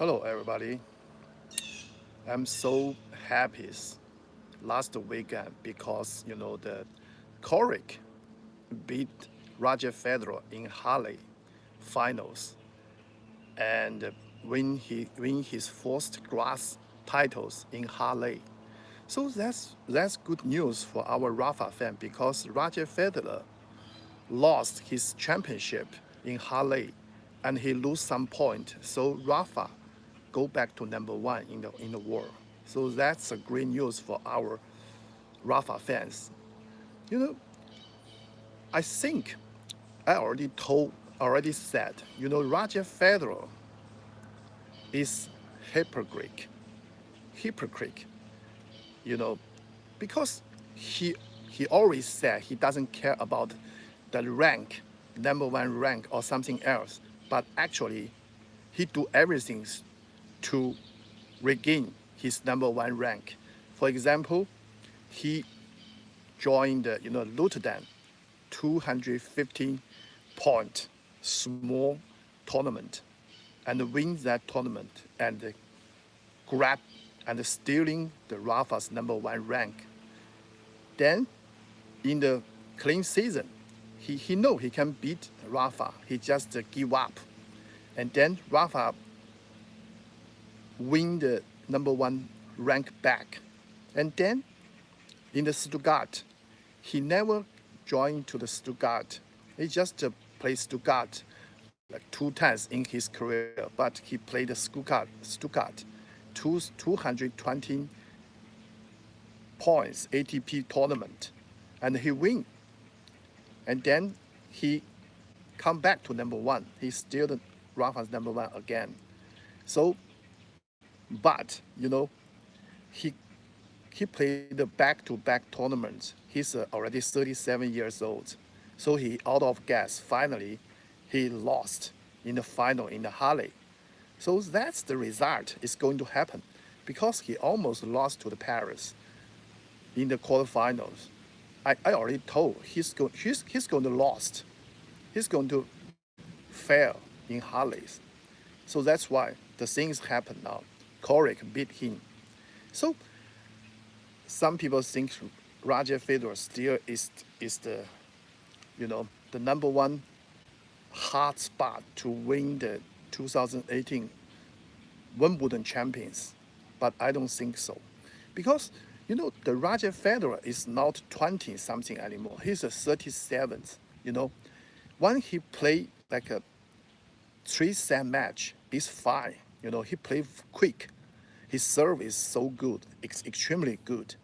Hello, everybody. I'm so happy last weekend because the Korik beat Roger Federer in Halle finals and win his first grass titles in Halle. So that's good news for our Rafa fan because Roger Federer lost his championship in Halle and he lose some point. So Rafa go back to number one in the world. So that's a great news for our Rafa fans. You know, I think I already said, Roger Federer is hypocrite. Hypocrite, you know, because he he always said he doesn't care about the rank, number one rank or something else, but actually he do everything to regain his number one rank. For example, he joined Wimbledon 215 point small tournament and win that tournament and grab and stealing the Rafa's number one rank. Then in the clean season, he know he can beat Rafa. He just give up. And then Rafa win the number one rank back. And then in the Stuttgart, he never joined to the Stuttgart. He just played Stuttgart like two times in his career, but he played the Stuttgart 220 points ATP tournament, and he win. And then he come back to number one. He still the Rafa's number one again. So, but he he played the back-to-back tournaments. He's already 37 years old. So he out of gas. Finally, he lost in the final in the Halle. So that's the result is going to happen because he almost lost to the Paris in the quarterfinals. I already told he's going to lost. He's going to fail in Harleys. So that's why the things happen now. Korik beat him. So some people think Roger Federer still is the number one hard spot to win the 2018 Wimbledon champions, but I don't think so, because the Roger Federer is not 20 something anymore. He's a 37th. You know, when he play like a three-set match, is fine. He play quick. His serve is so good, extremely good,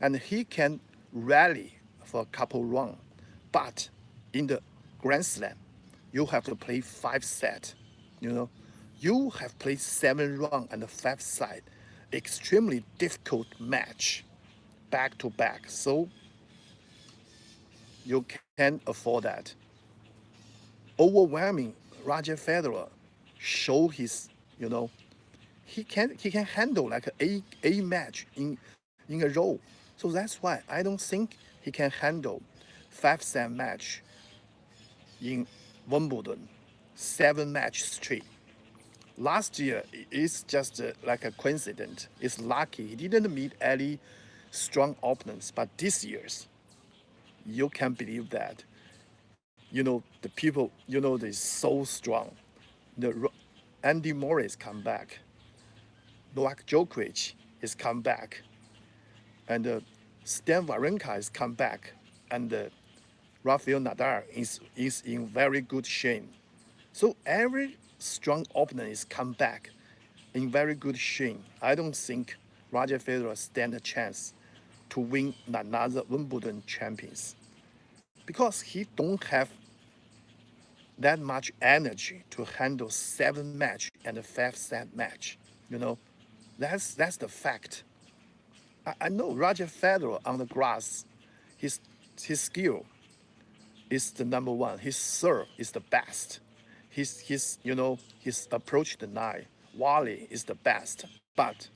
and he can rally for a couple rounds. But in the Grand Slam, you have to play five set. You know, you have played seven rounds and the five side, extremely difficult match, back to back. So you can afford that. Overwhelming Roger Federer show his, you know, he can handle like a match in a row. So that's why I don't think he can handle five set match in Wimbledon, seven match straight. Last year it's just like a coincidence. It's lucky he didn't meet any strong opponents, but this year's you can't believe that. The people they're so strong. The Andy Morris come back, Novak Djokovic is come back, and Stan Wawrinka is come back, and Rafael Nadal is in very good shape. So every strong opponent is come back in very good shape. I don't think Roger Federer stand a chance to win another Wimbledon champions because he don't have that much energy to handle seven match and a five set match. You know, that's the fact. I know Roger Federer on the grass, his his skill is the number one. His serve is the best. His approach the nine volley is the best, but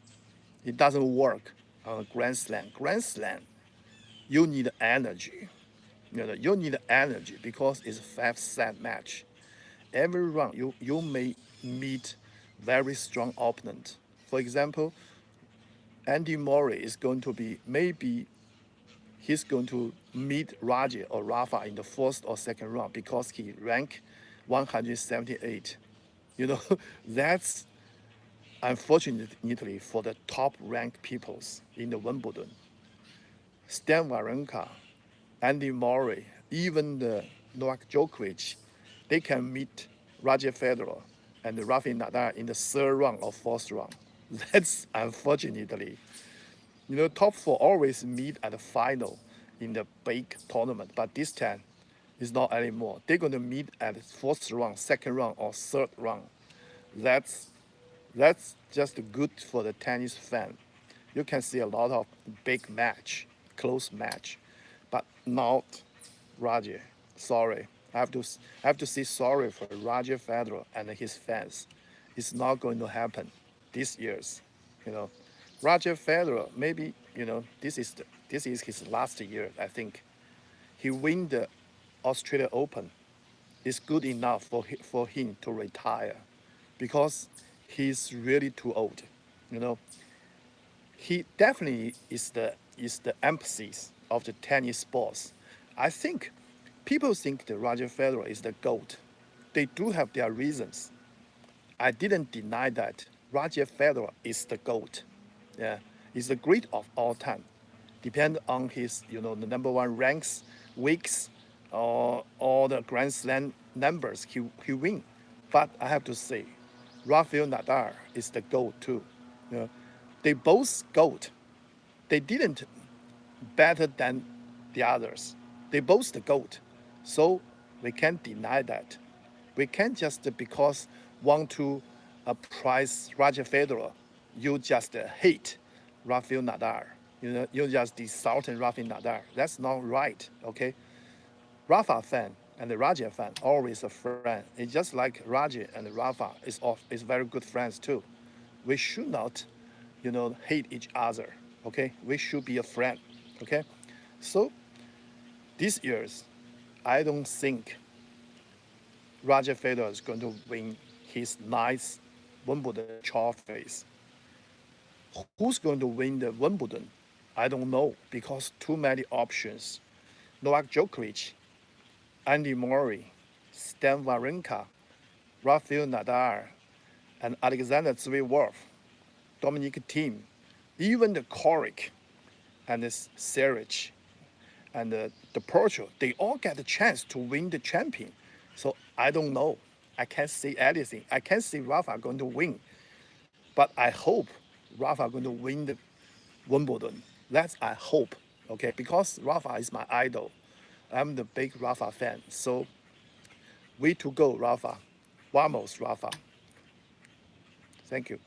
it doesn't work on a Grand Slam. Grand Slam, you need energy. You need energy because it's a five set match. Every round you may meet very strong opponent. For example, Andy Murray is going to be maybe he's going to meet Raja or Rafa in the first or second round because he ranked 178. You know, that's unfortunately for the top ranked peoples in the Wimbledon. Stan Wawrinka, Andy Murray, even the Novak Djokovic, they can meet Roger Federer and Rafael Nadal in the third round or fourth round. That's unfortunately, top four always meet at the final in the big tournament, but this time it's not anymore. They're going to meet at the fourth round, second round, or third round. That's that's just good for the tennis fan. You can see a lot of big match, close match, but not Roger. Sorry, I have to say sorry for Roger Federer and his fans. It's not going to happen this year's. You know, Roger Federer maybe this is his last year. I think he win the Australia Open is good enough for him to retire because he's really too old. You know, he definitely is the emphasis of the tennis sports. I think people think that Roger Federer is the GOAT. They do have their reasons. I didn't deny that Roger Federer is the GOAT. Yeah, he's the great of all time. Depend on his, the number one ranks, weeks, or all the Grand Slam numbers he win. But I have to say, Rafael Nadal is the GOAT too. You know, they both GOAT. They didn't better than the others. They both the GOAT. So we can't deny that. We can't just because want to prize Roger Federer, you just hate Rafael Nadal. You just insulting Rafael Nadal. That's not right, okay? Rafa fan and the Raja fan always a friend. It's just like Raja and Rafa is very good friends too. We should not, hate each other, okay? We should be a friend, okay? So this year's, I don't think Roger Federer is going to win his ninth Wimbledon trophies. Who's going to win the Wimbledon? I don't know because too many options. Novak Djokovic, Andy Murray, Stan Wawrinka, Rafael Nadal, and Alexander Zverev, Dominic Thiem, even the Korik and the Serich and the Portugal, they all get a chance to win the champion. So I don't know. I can't say anything. I can't say Rafa going to win, but I hope Rafa going to win the Wimbledon. That's I hope. Okay, because Rafa is my idol. I'm the big Rafa fan. So way to go, Rafa. Vamos, Rafa. Thank you.